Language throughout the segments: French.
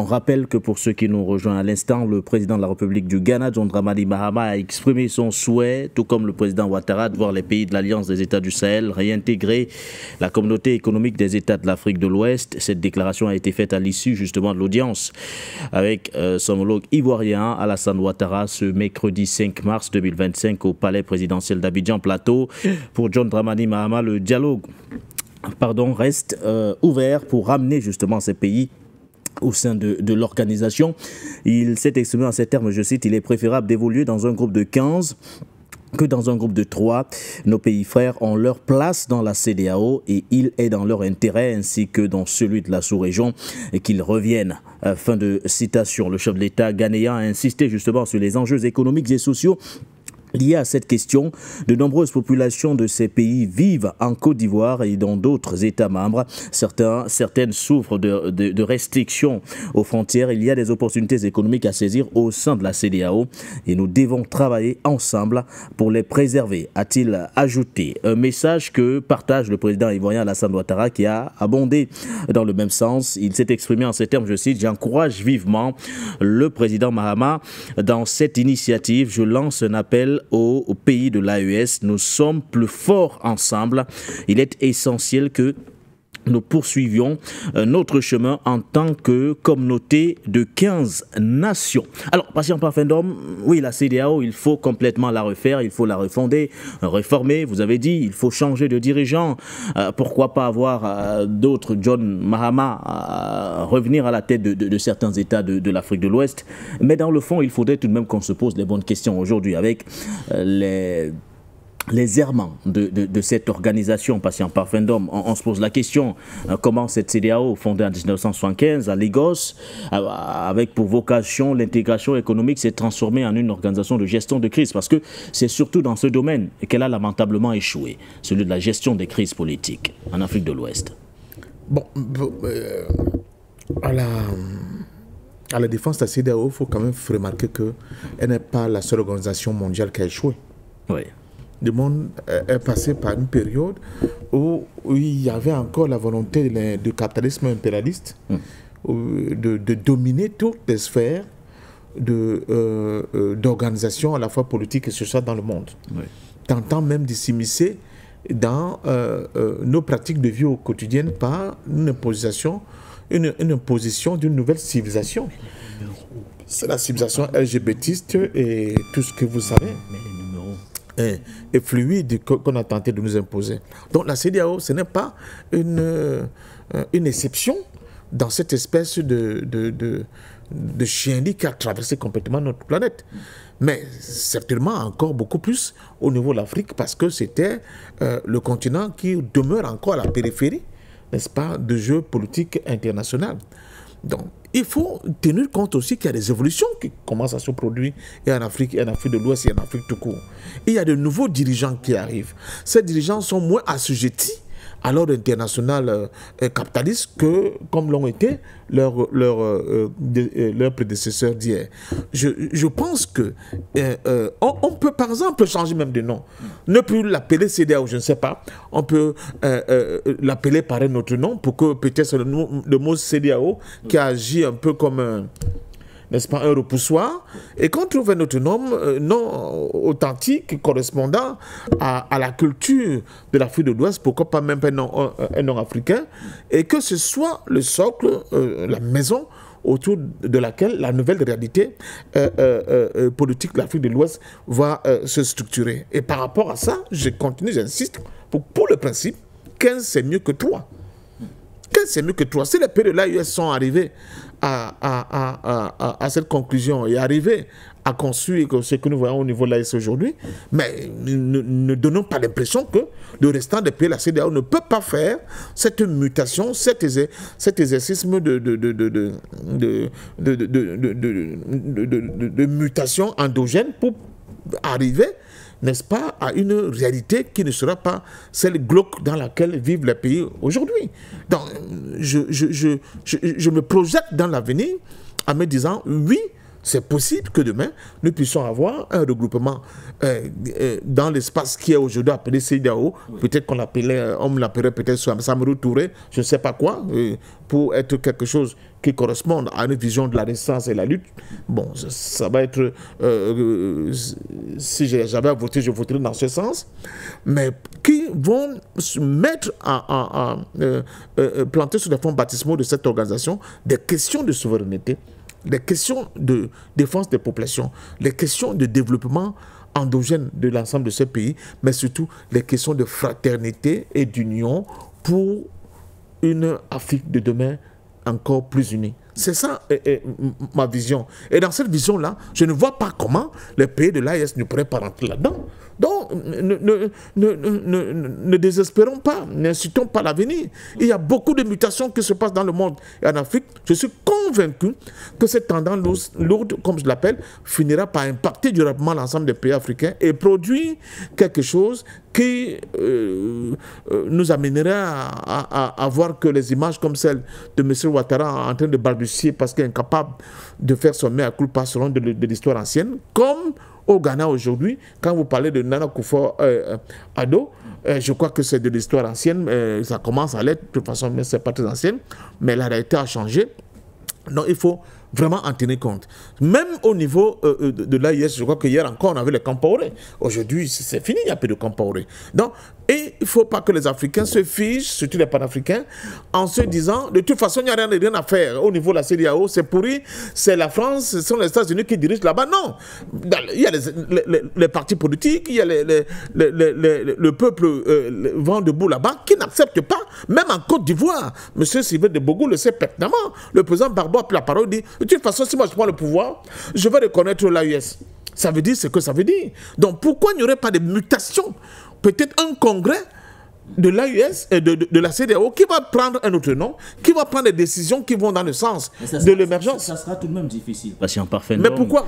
rappelle que pour ceux qui nous rejoignent à l'instant, le président de la République du Ghana, John Dramani Mahama, a exprimé son souhait, tout comme le président Ouattara, de voir les pays de l'Alliance des États du Sahel réintégrer la communauté économique des États de l'Afrique de l'Ouest. Cette déclaration a été faite à l'issue justement de l'audience avec son homologue ivoirien Alassane Ouattara ce mercredi 5 mars 2025 au palais présidentiel d'Abidjan Plateau. Pour John Dramani Mahama, le dialogue reste ouvert pour ramener justement ces pays au sein de l'organisation. Il s'est exprimé en ces termes, je cite, « Il est préférable d'évoluer dans un groupe de 15 que dans un groupe de 3. Nos pays frères ont leur place dans la CEDEAO et il est dans leur intérêt ainsi que dans celui de la sous-région qu'ils reviennent. » Fin de citation. Le chef de l'État ghanéen a insisté justement sur les enjeux économiques et sociaux liées à cette question. De nombreuses populations de ces pays vivent en Côte d'Ivoire et dans d'autres États membres. Certaines souffrent de restrictions aux frontières. Il y a des opportunités économiques à saisir au sein de la CEDEAO et nous devons travailler ensemble pour les préserver, a-t-il ajouté. Un message que partage le président ivoirien Alassane Ouattara qui a abondé dans le même sens. Il s'est exprimé en ces termes, je cite, « J'encourage vivement le président Mahama dans cette initiative. Je lance un appel aux pays de l'AES. Nous sommes plus forts ensemble. Il est essentiel que nous poursuivions notre chemin en tant que communauté de 15 nations. » Alors, patient parfait d'homme, oui, la CEDEAO, il faut complètement la refaire, il faut la refonder, réformer. Vous avez dit, il faut changer de dirigeant. Pourquoi pas avoir d'autres, John Mahama, revenir à la tête de certains États de l'Afrique de l'Ouest. Mais dans le fond, il faudrait tout de même qu'on se pose les bonnes questions aujourd'hui avec les errements de cette organisation, patient parfait d'homme. On se pose la question, comment cette CEDEAO, fondée en 1975 à Lagos, avec pour vocation l'intégration économique, s'est transformée en une organisation de gestion de crise, parce que c'est surtout dans ce domaine qu'elle a lamentablement échoué, celui de la gestion des crises politiques en Afrique de l'Ouest. Bon, à la défense de la CEDEAO, il faut quand même remarquer qu'elle n'est pas la seule organisation mondiale qui a échoué. Oui. Le monde est passé par une période où il y avait encore la volonté du capitalisme impérialiste de dominer toutes les sphères d'organisation à la fois politique et sociale dans le monde. Oui. Tentant même de s'immiscer dans nos pratiques de vie au quotidien par une imposition d'une nouvelle civilisation. C'est la civilisation LGBTiste et tout ce que vous savez. Et fluide qu'on a tenté de nous imposer. Donc la CEDEAO, ce n'est pas une exception dans cette espèce de chien-lit qui a traversé complètement notre planète. Mais certainement encore beaucoup plus au niveau de l'Afrique parce que c'était le continent qui demeure encore à la périphérie, n'est-ce pas, de jeux politiques internationaux. Donc, il faut tenir compte aussi qu'il y a des évolutions qui commencent à se produire et en Afrique de l'Ouest et en Afrique tout court. Il y a de nouveaux dirigeants qui arrivent. Ces dirigeants sont moins assujettis à l'ordre international capitaliste que comme l'ont été leurs prédécesseurs d'hier. Je pense que on peut par exemple changer même de nom. Ne plus l'appeler CEDEAO, je ne sais pas. On peut l'appeler par un autre nom pour que peut-être le mot CEDEAO qui agit un peu comme n'est-ce pas, un repoussoir, et qu'on trouve un autre nom authentique, correspondant à la culture de l'Afrique de l'Ouest, pourquoi pas même un nom africain, et que ce soit le socle, la maison autour de laquelle la nouvelle réalité politique de l'Afrique de l'Ouest va se structurer. Et par rapport à ça, je continue, j'insiste, pour le principe, 15 c'est mieux que 3. 15 c'est mieux que 3. Si les pays de l'AES sont arrivés à cette conclusion et arrivés à construire ce que nous voyons au niveau de l'AES aujourd'hui, mais ne donnons pas l'impression que le restant des pays de la CEDEAO ne peut pas faire cette mutation, cet exercice de mutation endogène pour arriver, n'est-ce pas, à une réalité qui ne sera pas celle glauque dans laquelle vivent les pays aujourd'hui. Donc, je me projette dans l'avenir en me disant, oui, C'est possible que demain, nous puissions avoir un regroupement dans l'espace qui est aujourd'hui appelé CEDEAO. Peut-être qu'on l'appelait, on l'appellerait peut-être Samarou Touré, je ne sais pas quoi, pour être quelque chose qui corresponde à une vision de la résistance et la lutte. Bon, ça va être... si j'avais à voter, je voterais dans ce sens. Mais qui vont se mettre à planter sur les fonds baptismaux de cette organisation des questions de souveraineté, les questions de défense des populations, les questions de développement endogène de l'ensemble de ce pays, mais surtout les questions de fraternité et d'union pour une Afrique de demain encore plus unie. C'est ça ma vision. Et dans cette vision-là, je ne vois pas comment les pays de l'AES ne pourraient pas rentrer là-dedans. Donc, ne désespérons pas, n'incitons pas l'avenir. Il y a beaucoup de mutations qui se passent dans le monde et en Afrique. Je suis convaincu que cette tendance lourde, comme je l'appelle, finira par impacter durablement l'ensemble des pays africains et produire quelque chose qui nous amènera à voir que les images comme celle de M. Ouattara en train de balbutier parce qu'il est incapable de faire son mea culpa selon de l'histoire ancienne, comme au Ghana aujourd'hui, quand vous parlez de Nana Akufo-Addo, je crois que c'est de l'histoire ancienne, ça commence à l'être, de toute façon, mais ce n'est pas très ancienne, mais la réalité a changé. Donc il faut vraiment en tenir compte. Même au niveau de l'AIS, je crois que hier encore on avait les Compaoré. Aujourd'hui, c'est fini, il n'y a plus de Compaoré. Donc, et il ne faut pas que les Africains se figent, surtout les Panafricains, en se disant, de toute façon, il n'y a rien à faire. Au niveau de la CEDEAO, c'est pourri, c'est la France, ce sont les États-Unis qui dirigent là-bas. Non, il y a les partis politiques, il y a le peuple vent debout là-bas qui n'accepte pas, même en Côte d'Ivoire. M. Sylvain de Bogo le sait pertinemment. Le président Barbo a pris la parole, dit, de toute façon, si moi je prends le pouvoir, je vais reconnaître l'AES. Ça veut dire ce que ça veut dire. Donc pourquoi il n'y aurait pas de mutation? Peut-être un congrès de l'AES et de la CEDEAO qui va prendre un autre nom, qui va prendre des décisions qui vont dans le sens de l'émergence. Ça sera tout de même difficile. Patient parfait. Mais pourquoi?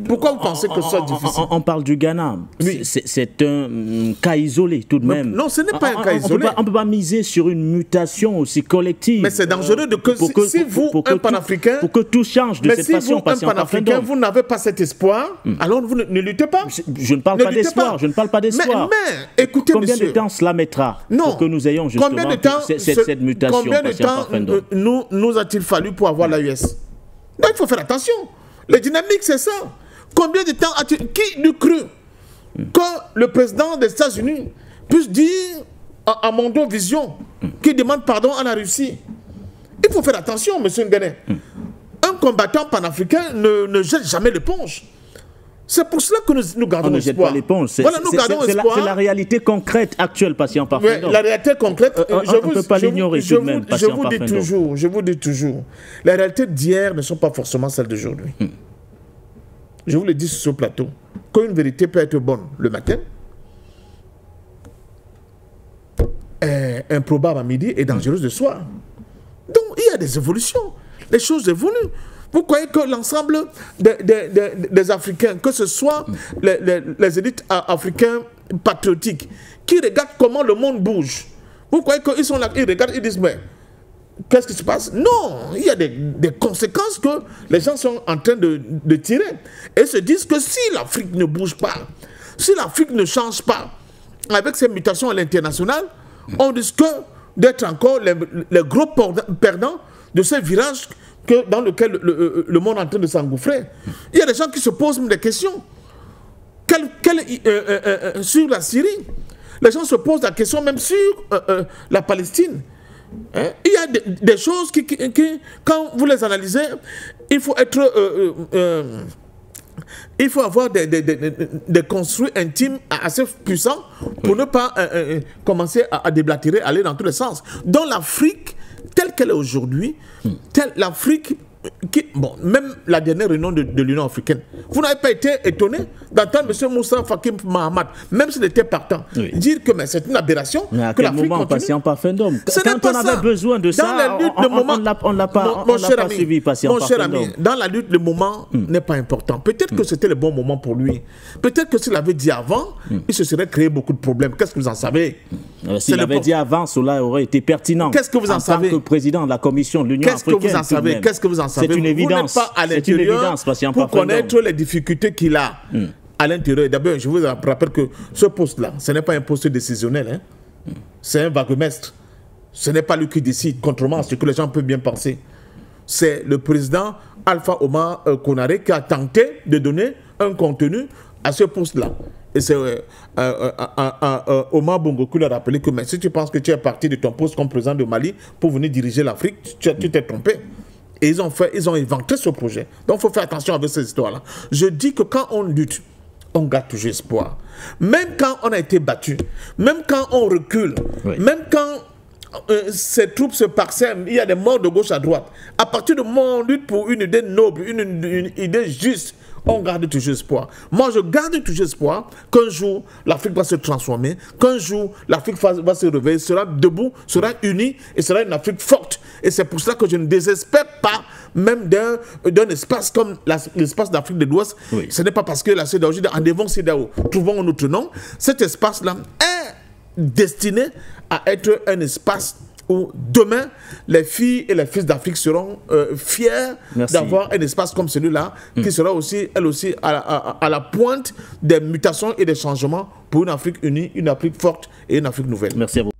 Pourquoi vous pensez que ce soit difficile? On parle du Ghana. Oui. C'est un cas isolé tout de même. Non, ce n'est pas un cas isolé. On ne peut pas miser sur une mutation aussi collective. Mais c'est dangereux si vous, un panafricain... Pour que tout change de cette façon. Mais si vous, un panafricain, vous n'avez pas cet espoir, alors vous ne luttez pas. Je ne parle pas d'espoir. Je ne parle pas d'espoir. Mais écoutez, combien de temps cela mettra pour que nous ayons justement cette mutation? Combien de temps nous a-t-il fallu pour avoir l'AES? Donc il faut faire attention. Les dynamiques, c'est ça. Combien de temps a-t-il... Qui eût cru que le président des États-Unis puisse dire à Mondo Vision qui demande pardon à la Russie? Il faut faire attention, monsieur Ngané. Un combattant panafricain ne jette jamais l'éponge. C'est pour cela que nous gardons espoir. Voilà, nous gardons espoir. C'est la réalité concrète actuelle, patient parfait. La réalité concrète, on ne peut pas l'ignorer tout de même, patient parfait. Je vous dis toujours, les réalités d'hier ne sont pas forcément celles d'aujourd'hui. Je vous le dis sur ce plateau, qu'une vérité peut être bonne le matin, improbable à midi et dangereuse le soir. Donc, il y a des évolutions. Les choses évoluent. Vous croyez que l'ensemble des Africains, que ce soit les élites africains patriotiques, qui regardent comment le monde bouge, vous croyez qu'ils sont là, ils regardent, ils disent, mais qu'est-ce qui se passe? Non, il y a des conséquences que les gens sont en train de tirer. Et se disent que si l'Afrique ne bouge pas, si l'Afrique ne change pas, avec ces mutations à l'international, on risque d'être encore les gros perdants de ce virage dans lequel le monde est en train de s'engouffrer. Il y a des gens qui se posent des questions. Sur la Syrie, les gens se posent la question même sur la Palestine. Il y a des choses qui, quand vous les analysez, il faut avoir des construits intimes assez puissants pour ne pas commencer à déblatérer, aller dans tous les sens. Dans l'Afrique, telle qu'elle est aujourd'hui, l'Afrique, même la dernière réunion de l'Union africaine, vous n'avez pas été étonné d'entendre M. Moussa Faki Mahamat, même s'il était partant, dire que c'est une aberration. Mais à quel moment, patient parfait d'homme? Quand on avait besoin de ça, on ne l'a pas suivi, patient parfait d'homme. Dans la lutte, le moment n'est pas important. Peut-être que c'était le bon moment pour lui. Peut-être que s'il avait dit avant, il se serait créé beaucoup de problèmes. Qu'est-ce que vous en savez? S'il avait dit avant, cela aurait été pertinent. Qu'est-ce que vous en savez? En tant que président de la Commission de l'Union africaine. Qu'est-ce que vous en savez? savez, c'est une évidence. Vous n'êtes pas à l'intérieur pour connaître les difficultés qu'il a à l'intérieur. D'abord, je vous rappelle que ce poste-là, ce n'est pas un poste décisionnel. Hein. C'est un vaguemestre. Ce n'est pas lui qui décide, contrairement à ce que les gens peuvent bien penser. C'est le président Alpha Omar Konaré qui a tenté de donner un contenu à ce poste-là. Et c'est Omar Bongo qui l'a rappelé que mais si tu penses que tu es parti de ton poste comme président de Mali pour venir diriger l'Afrique, tu t'es trompé. Et ils ont inventé ce projet. Donc il faut faire attention avec ces histoires-là. Je dis que quand on lutte, on garde toujours espoir. Même quand on a été battu, même quand on recule, même quand ces troupes se parsèment, il y a des morts de gauche à droite. À partir du moment où on lutte pour une idée noble, une idée juste, on garde toujours espoir. Moi, je garde toujours espoir qu'un jour, l'Afrique va se transformer, qu'un jour, l'Afrique va se réveiller, sera debout, sera unie et sera une Afrique forte. Et c'est pour cela que je ne désespère pas même d'un espace comme l'espace d'Afrique de l'Ouest. Ce n'est pas parce que la CEDEAO, en devant CEDEAO, trouvons un autre nom. Cet espace-là est destiné à être un espace où demain, les filles et les fils d'Afrique seront fiers d'avoir un espace comme celui-là, qui sera aussi, elle aussi, à la pointe des mutations et des changements pour une Afrique unie, une Afrique forte et une Afrique nouvelle. Merci à vous.